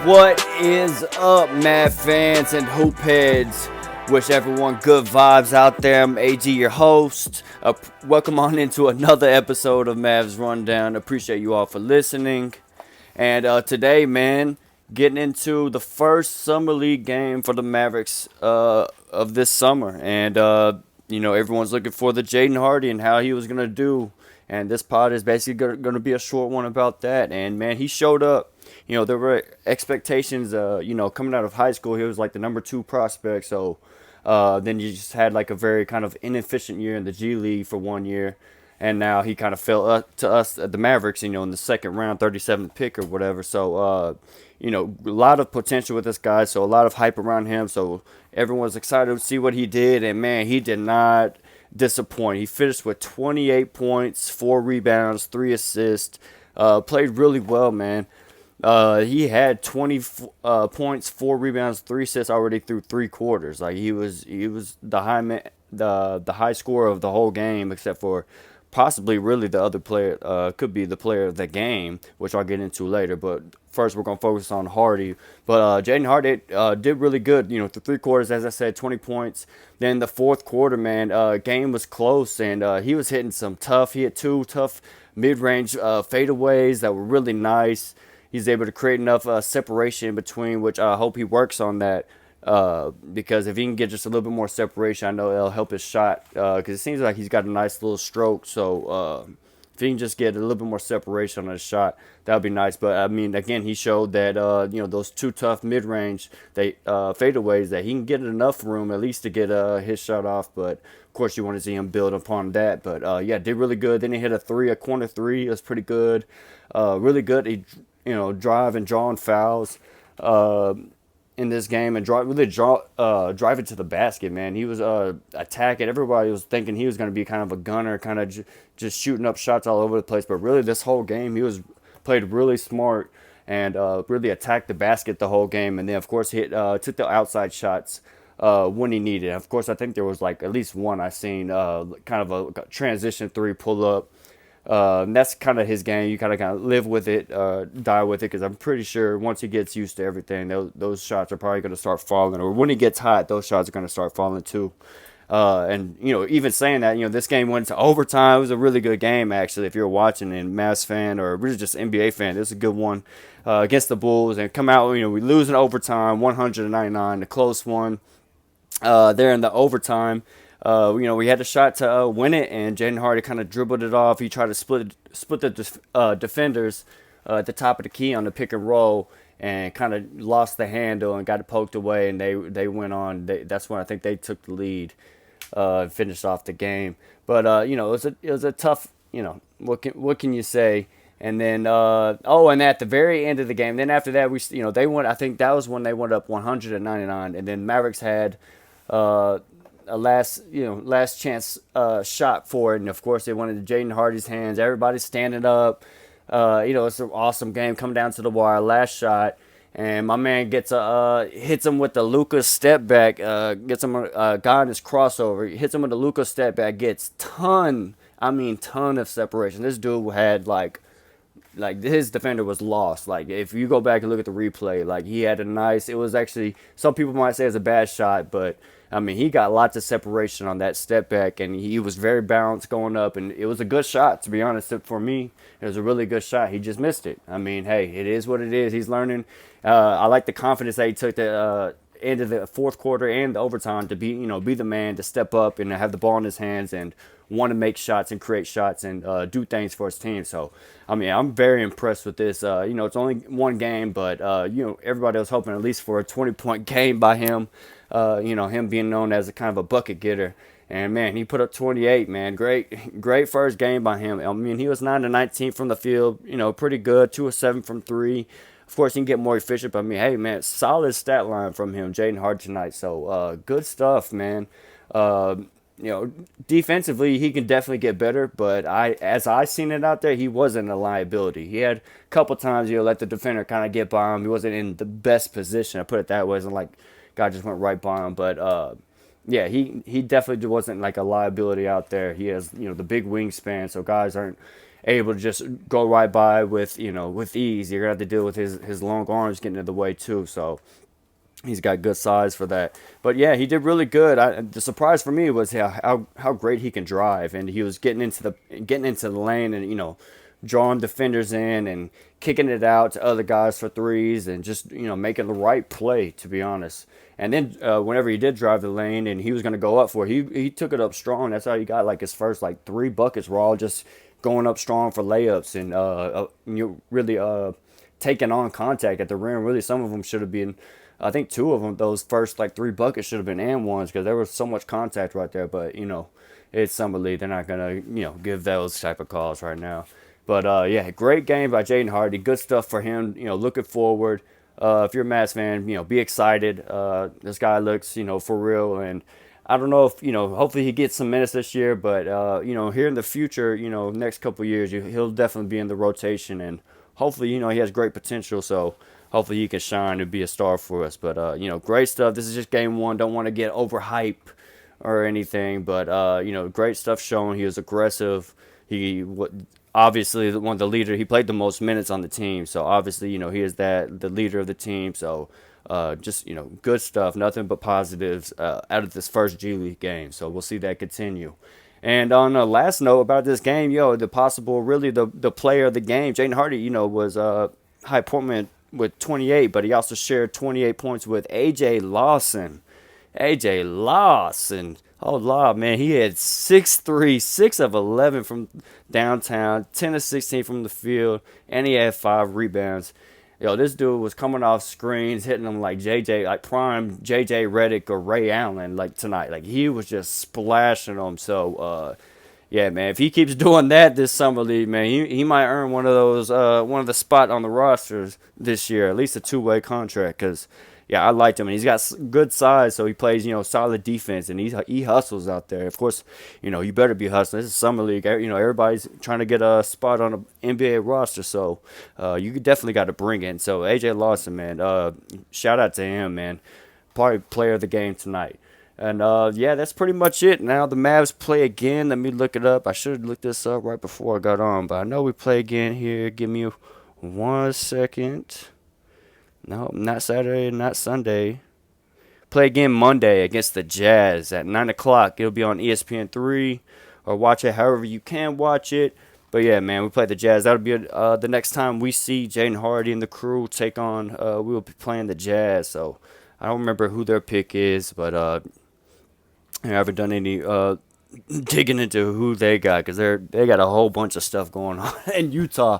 What is up, Mav fans and hoop heads? Wish everyone good vibes out there. I'm AG, your host. Welcome on into another episode of Mavs Rundown. Appreciate you all for listening. And today, man, getting into the first summer league game for the Mavericks of this summer. And, everyone's looking for the Jaden Hardy and how he was going to do. And this pod is basically going to be a short one about that. And, man, he showed up. There were expectations, coming out of high school, he was like the number 2 prospect. So then you just had like a very kind of inefficient year in the G League for 1 year. And now he kind of fell up to us at the Mavericks, in the second round, 37th pick or whatever. So, a lot of potential with this guy. So a lot of hype around him. So everyone's excited to see what he did. And, man, he did not disappoint. He finished with 28 points, 4 rebounds, 3 assists. Played really well, man. He had 20 points, 4 rebounds, 3 assists already through 3 quarters. Like he was the high scorer of the whole game, except for possibly really the other player. Could be the player of the game, which I'll get into later. But first, we're gonna focus on Hardy. But Jaden Hardy did really good. Through 3 quarters, as I said, 20 points. Then the fourth quarter, man, game was close, and he was hitting some tough. He had 2 tough mid-range fadeaways that were really nice. He's able to create enough separation in between, which I hope he works on that. Because if he can get just a little bit more separation, I know it'll help his shot. Because it seems like he's got a nice little stroke. So if he can just get a little bit more separation on his shot, that would be nice. But I mean, again, he showed that those 2 tough mid-range fadeaways, that he can get enough room at least to get his shot off. But of course, you want to see him build upon that. But did really good. Then he hit a corner three. It was pretty good. Really good. He drive and drawing fouls in this game and driving to the basket, man. He was attacking. Everybody was thinking he was going to be kind of a gunner, kind of just shooting up shots all over the place. But really, this whole game, he played really smart and really attacked the basket the whole game. And then, of course, took the outside shots when he needed. Of course, I think there was like at least one I seen, kind of a transition 3 pull up. And that's kind of his game. You kind of live with it, die with it, because I'm pretty sure once he gets used to everything, those shots are probably going to start falling. Or when he gets hot, those shots are going to start falling too. And even saying that, this game went to overtime. It was a really good game, actually. If you're watching and Mavs fan or really just NBA fan, this is a good one against the Bulls. And come out, we lose in overtime, 199, the close one. There in the overtime. We had a shot to win it, and Jaden Hardy kind of dribbled it off. He tried to split the defenders at the top of the key on the pick and roll, and kind of lost the handle and got it poked away. And they went on. That's when I think they took the lead, and finished off the game. But it was a tough. What can you say? And then and at the very end of the game, then after that they went. I think that was when they went up 199, and then Mavericks had a last chance shot for it, and of course it went into Jaden Hardy's hands. Everybody's standing up. It's an awesome game. Come down to the wire, last shot, and my man hits him with the Luka step back. Gets him a guy on his crossover. He hits him with the Luka step back. Gets ton of separation. This dude had like his defender was lost. Like if you go back and look at the replay, like he had it was actually, some people might say it's a bad shot, but I mean, he got lots of separation on that step back, and he was very balanced going up, and it was a good shot, to be honest. For me, it was a really good shot. He just missed it. I mean, hey, it is what it is. He's learning. I like the confidence that he took the end of the fourth quarter and the overtime to be the man, to step up and have the ball in his hands and want to make shots and create shots and do things for his team. So, I mean, I'm very impressed with this. It's only one game, but, everybody was hoping at least for a 20-point game by him. Him being known as a kind of a bucket getter. And, man, he put up 28, man. Great first game by him. I mean, he was 9 to 19 from the field, pretty good. 2 of 7 from 3. Of course, he can get more efficient, but I mean, hey, man, solid stat line from him, Jaden Hardy tonight. So, good stuff, man. Defensively, he can definitely get better, but as I seen it out there, he wasn't a liability. He had a couple times, let the defender kind of get by him. He wasn't in the best position. I put it that way. It wasn't like guy just went right by him, but he definitely wasn't like a liability out there. He has the big wingspan, so guys aren't able to just go right by with with ease. You're gonna have to deal with his long arms getting in the way too. So he's got good size for that. But yeah, he did really good. The surprise for me was how great he can drive, and he was getting into the lane, and drawing defenders in and kicking it out to other guys for threes, and just making the right play, to be honest. And then whenever he did drive the lane and he was going to go up for it, he took it up strong. That's how he got like his first like 3 buckets were all just going up strong for layups, and you really taking on contact at the rim. Really, some of them should have been. I think 2 of them, those first like 3 buckets should have been and ones, because there was so much contact right there. But it's Summer League. They're not gonna give those type of calls right now. But yeah, great game by Jaden Hardy. Good stuff for him. Looking forward. If you're a Mavs fan, be excited. This guy looks, for real. And I don't know if, hopefully he gets some minutes this year. But, here in the future, next couple years, he'll definitely be in the rotation. And hopefully, he has great potential. So hopefully he can shine and be a star for us. But, great stuff. This is just game one. Don't want to get overhyped or anything. But, great stuff shown. He was aggressive. Obviously one of the leader. He played the most minutes on the team, so obviously he is the leader of the team. So just good stuff, nothing but positives out of this first G League game. So we'll see that continue. And on a last note about this game, the possible really the player of the game, Jaden Hardy, was high point with 28, but he also shared 28 points with AJ Lawson. AJ Lawson. Oh, Lord, man. He had 6 6 of 11 from downtown, 10 of 16 from the field, and he had 5 rebounds. This dude was coming off screens, hitting them like prime JJ Redick or Ray Allen like tonight. Like, he was just splashing them. So, yeah, man, if he keeps doing that this Summer League, man, he might earn one of the spot on the rosters this year, at least a 2-way contract, because yeah, I liked him, and he's got good size, so he plays, solid defense, and he hustles out there. Of course, you better be hustling. This is Summer League. Everybody's trying to get a spot on an NBA roster, so you definitely got to bring it. So AJ Lawson, man, shout out to him, man. Probably player of the game tonight. And yeah, that's pretty much it. Now the Mavs play again. Let me look it up. I should have looked this up right before I got on, but I know we play again here. Give me 1 second. No, not Saturday, not Sunday. Play again Monday against the Jazz at 9 o'clock. It'll be on ESPN3, or watch it however you can watch it. But yeah, man, we play the Jazz. That'll be the next time we see Jaden Hardy and the crew take on. We will be playing the Jazz. So I don't remember who their pick is, but I haven't done any digging into who they got, because they got a whole bunch of stuff going on in Utah.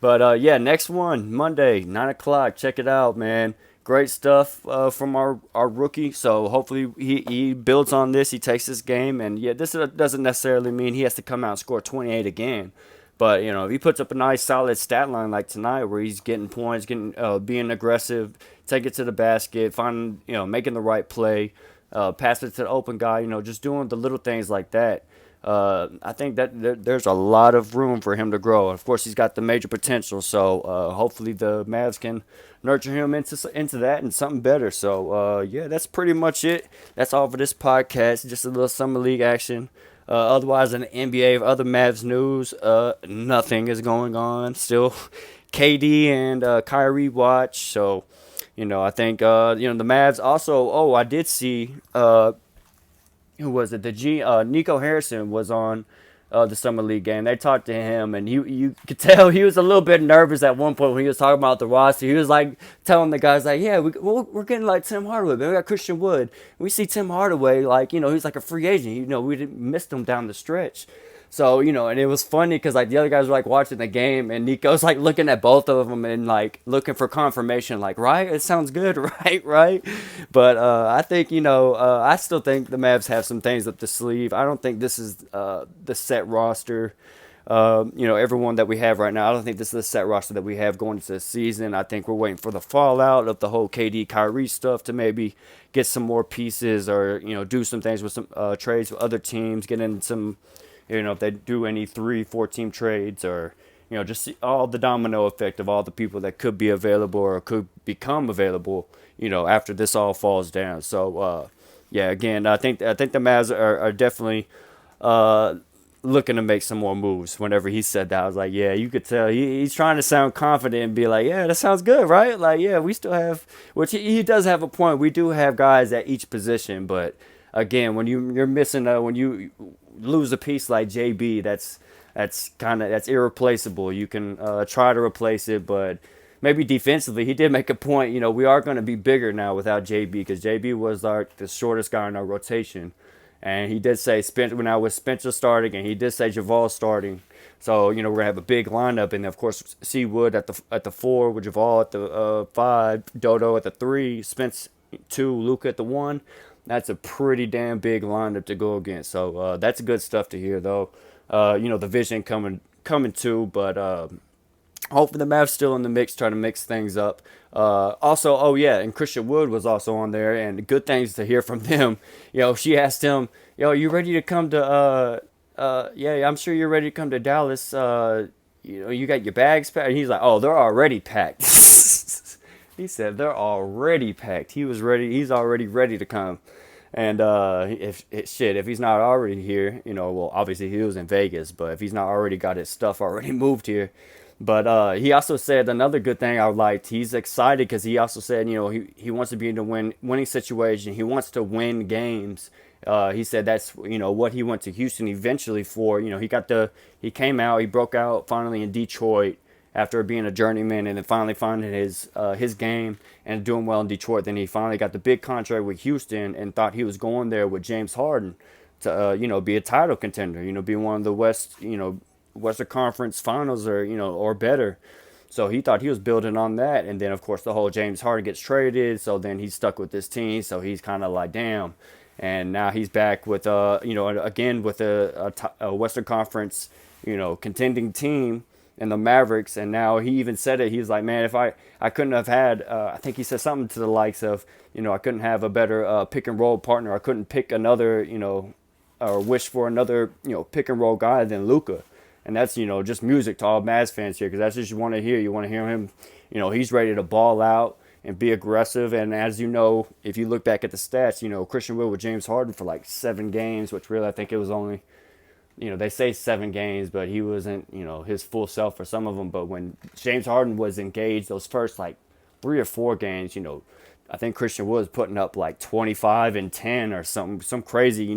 But yeah, next one, Monday, 9 o'clock. Check it out, man. Great stuff from our rookie. So hopefully he builds on this. He takes this game. And yeah, this doesn't necessarily mean he has to come out and score 28 again. But, if he puts up a nice solid stat line like tonight, where he's getting points, being aggressive, take it to the basket, making the right play, pass it to the open guy, just doing the little things like that. I think that there's a lot of room for him to grow. Of course, he's got the major potential, so hopefully the Mavs can nurture him into that and something better. So, yeah, that's pretty much it. That's all for this podcast. Just a little Summer League action. Otherwise, in the NBA, other Mavs news, nothing is going on. Still KD and Kyrie watch. So, I think, the Mavs also, I did see who was it? Nico Harrison was on the Summer League game. They talked to him, and you could tell he was a little bit nervous at one point when he was talking about the roster. He was like telling the guys, like, yeah, we're getting like Tim Hardaway, man. We got Christian Wood. We see Tim Hardaway, like, he's like a free agent. We didn't miss him down the stretch. So, and it was funny because, like, the other guys were, like, watching the game, and Nico's, like, looking at both of them and, like, looking for confirmation, like, right? It sounds good, right? But I think, I still think the Mavs have some things up the sleeve. I don't think this is the set roster. Everyone that we have right now, I don't think this is the set roster that we have going into the season. I think we're waiting for the fallout of the whole KD Kyrie stuff to maybe get some more pieces, or, do some things with some trades with other teams, get in some, if they do any 3-4 team trades, or, just see all the domino effect of all the people that could be available or could become available, after this all falls down. So, yeah, again, I think the Mavs are definitely looking to make some more moves. Whenever he said that, I was like, yeah, you could tell he's trying to sound confident and be like, yeah, that sounds good, right? Like, yeah, we still have, which he does have a point. We do have guys at each position, but again, when you're missing when you lose a piece like JB, that's irreplaceable. You can try to replace it, but maybe defensively, he did make a point. We are going to be bigger now without JB because JB was the shortest guy in our rotation. And he did say when I was Spencer starting, and he did say Javal starting. So we're gonna have a big lineup, and of course Seawood at the 4, with Javal at the 5, Dodo at the 3, Spence 2, Luca at the 1. That's a pretty damn big lineup to go against. So that's good stuff to hear, though. The vision coming too, but hopefully the Mavs still in the mix, trying to mix things up. Also, oh yeah, and Christian Wood was also on there, and good things to hear from them. She asked him, you ready to come to yeah, I'm sure you're ready to come to Dallas. You got your bags packed? And he's like, oh, they're already packed. He said they're already packed. He was ready. He's already ready to come. And if he's not already here, well, obviously he was in Vegas, but if he's not already got his stuff already moved here. But he also said another good thing I liked. He's excited because he also said, he wants to be in a winning situation. He wants to win games. He said that's what he went to Houston eventually for. He came out, he broke out finally in Detroit after being a journeyman, and then finally finding his game and doing well in Detroit. Then he finally got the big contract with Houston and thought he was going there with James Harden to be a title contender. Be one of the Western Conference Finals or better. So he thought he was building on that, and then of course the whole James Harden gets traded, so then he's stuck with this team. So he's kind of like, damn. And now he's back with again with a Western Conference contending team in the Mavericks. And now he even said it. He's like, man, if I couldn't have had I think he said something to the likes of I couldn't have a better pick and roll partner. I couldn't pick another or wish for another pick and roll guy than Luka. And that's just music to all Mavs fans here, because that's just you want to hear. You want to hear him. He's ready to ball out and be aggressive. And as if you look back at the stats, Christian Wood with James Harden for like 7 games, which really I think it was only, they say 7 games, but he wasn't, his full self for some of them. But when James Harden was engaged, those first like 3 or 4 games, I think Christian Wood was putting up like 25 and 10 or some crazy,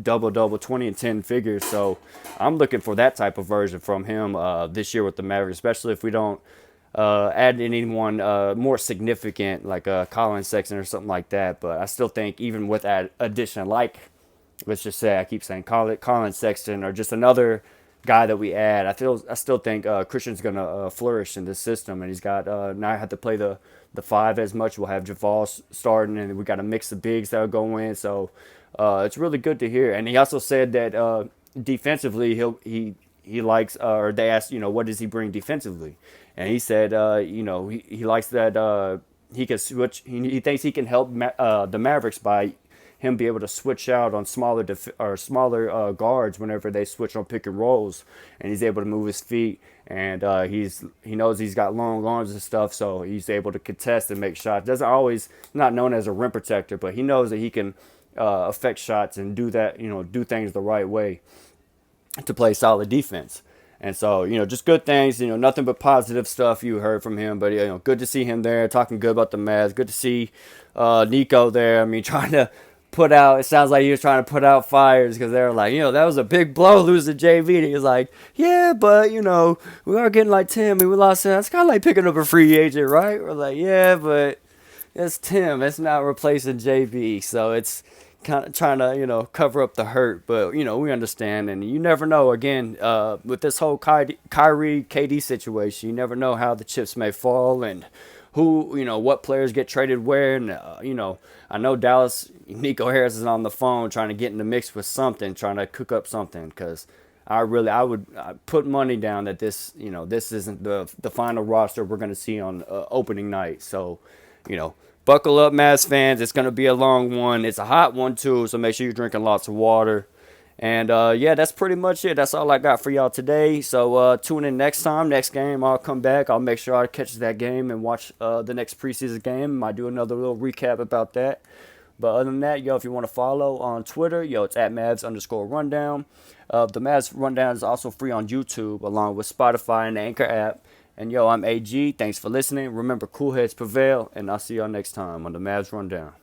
double, 20 and 10 figures. So I'm looking for that type of version from him this year with the Mavericks, especially if we don't add anyone more significant like Colin Sexton or something like that. But I still think even with that addition, like, let's just say, I keep saying Colin Sexton or just another guy that we add, I still think Christian's going to flourish in this system. And he's got now I have to play the 5 as much. We'll have Javal starting, and we got to mix the bigs that'll go in. So it's really good to hear. And he also said that defensively he likes, or they asked, what does he bring defensively? And he said, he likes that he can switch. He thinks he can help the Mavericks by him be able to switch out on smaller guards whenever they switch on pick and rolls, and he's able to move his feet, and he knows he's got long arms and stuff, so he's able to contest and make shots. Doesn't always, not known as a rim protector, but he knows that he can affect shots and do that, do things the right way to play solid defense. And so, just good things, nothing but positive stuff you heard from him. But, good to see him there, talking good about the Mavs. Good to see Nico there. I mean, trying to it sounds like he was trying to put out fires, because they were like, that was a big blow losing JV. And he was like, yeah, but, we are getting like Tim, and we lost him. It's kind of like picking up a free agent, right? We're like, yeah, but it's Tim. It's not replacing JV. So it's kind of trying to, cover up the hurt. But, we understand. And you never know, again, with this whole Kyrie KD situation, you never know how the chips may fall and who, what players get traded where. And, I know Dallas, Nico Harris is on the phone trying to get in the mix with something, trying to cook up something, because I would put money down that this isn't the final roster we're going to see on opening night. So, buckle up, Mavs fans. It's going to be a long one. It's a hot one, too, so make sure you're drinking lots of water. And, yeah, that's pretty much it. That's all I got for y'all today. So tune in next time. Next game, I'll come back. I'll make sure I catch that game and watch the next preseason game. Might do another little recap about that. But other than that, yo, if you want to follow on Twitter, yo, it's at Mavs_rundown. The Mavs Rundown is also free on YouTube along with Spotify and the Anchor app. And yo, I'm AG. Thanks for listening. Remember, cool heads prevail, and I'll see y'all next time on the Mavs Rundown.